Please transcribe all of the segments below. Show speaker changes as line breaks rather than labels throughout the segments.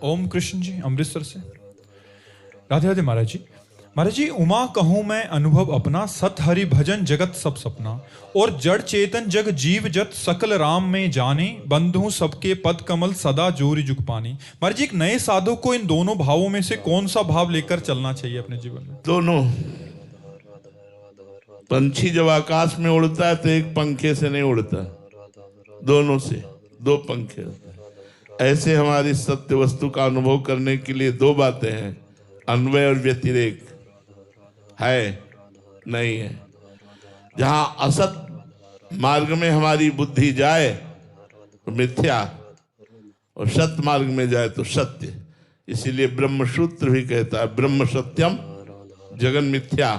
ओम कृष्ण जी अमृतसर से। राधे राधे महाराज जी। महाराज जी, उमा कहूं मैं अनुभव अपना, सत हरि भजन जगत सब सपना, और जड़ चेतन जग जीव जत सकल राम में जाने, बंधु सबके पद कमल सदा जोरी जुग पानी। महाराज जी, एक नए साधु को इन दोनों भावों में से कौन सा भाव लेकर चलना चाहिए अपने जीवन में?
दोनों। पंछी जब आकाश में उड़ता है तो एक पंखे से नहीं उड़ता, दोनों से, दो पंखे होते हैं। ऐसे हमारी सत्य वस्तु का अनुभव करने के लिए दो बातें हैं, अन्वय और व्यतिरेक। है नहीं है। जहां असत मार्ग में हमारी बुद्धि जाए तो मिथ्या, और सत्य मार्ग में जाए तो सत्य। इसीलिए ब्रह्मसूत्र भी कहता है ब्रह्म सत्यम जगन मिथ्या।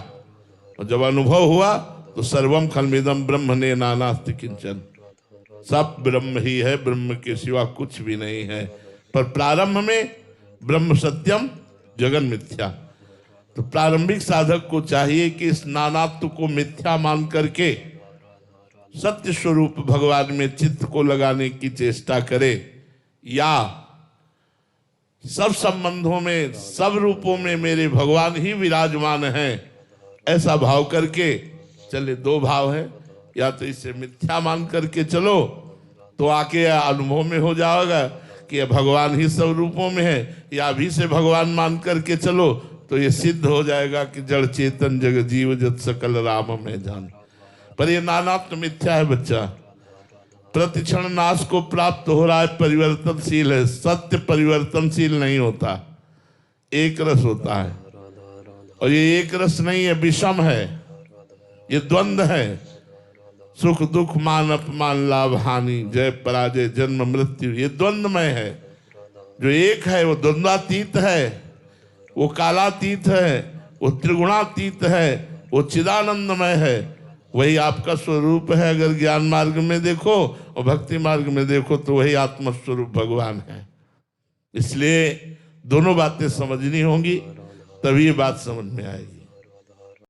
और जब अनुभव हुआ तो सर्वम खलमिदम ब्रह्म ने नानास्ति किंचन, सब ब्रह्म ही है, ब्रह्म के सिवा कुछ भी नहीं है। पर प्रारंभ में ब्रह्म सत्यम जगन मिथ्या। तो प्रारंभिक साधक को चाहिए कि इस नानात्व को मिथ्या मान करके सत्य स्वरूप भगवान में चित्त को लगाने की चेष्टा करे, या सब संबंधों में सब रूपों में मेरे भगवान ही विराजमान हैं, ऐसा भाव करके चले। दो भाव है, या तो इसे मिथ्या मान करके चलो तो आके अनुभव में हो जाएगा कि भगवान ही सब रूपों में है, या अभी से भगवान मान करके चलो तो ये सिद्ध हो जाएगा कि जड़ चेतन जग जीव जत सकल राम में जान। पर ये नानात्व मिथ्या है बच्चा। प्रतिक्षण नाश को प्राप्त हो रहा है, परिवर्तनशील है। सत्य परिवर्तनशील नहीं होता, एक रस होता है। और ये एक रस नहीं है, विषम है, ये द्वंद्व है। सुख दुख मान अपमान लाभ हानि जय पराजय जन्म मृत्यु, ये द्वंद्वमय है। जो एक है वो द्वंद्वातीत है, वो कालातीत है, वो त्रिगुणातीत है, वो चिदानंदमय है। वही आपका स्वरूप है। अगर ज्ञान मार्ग में देखो और भक्ति मार्ग में देखो तो वही आत्मस्वरूप भगवान है। इसलिए दोनों बातें समझनी होंगी, तभी ये बात समझ में आएगी।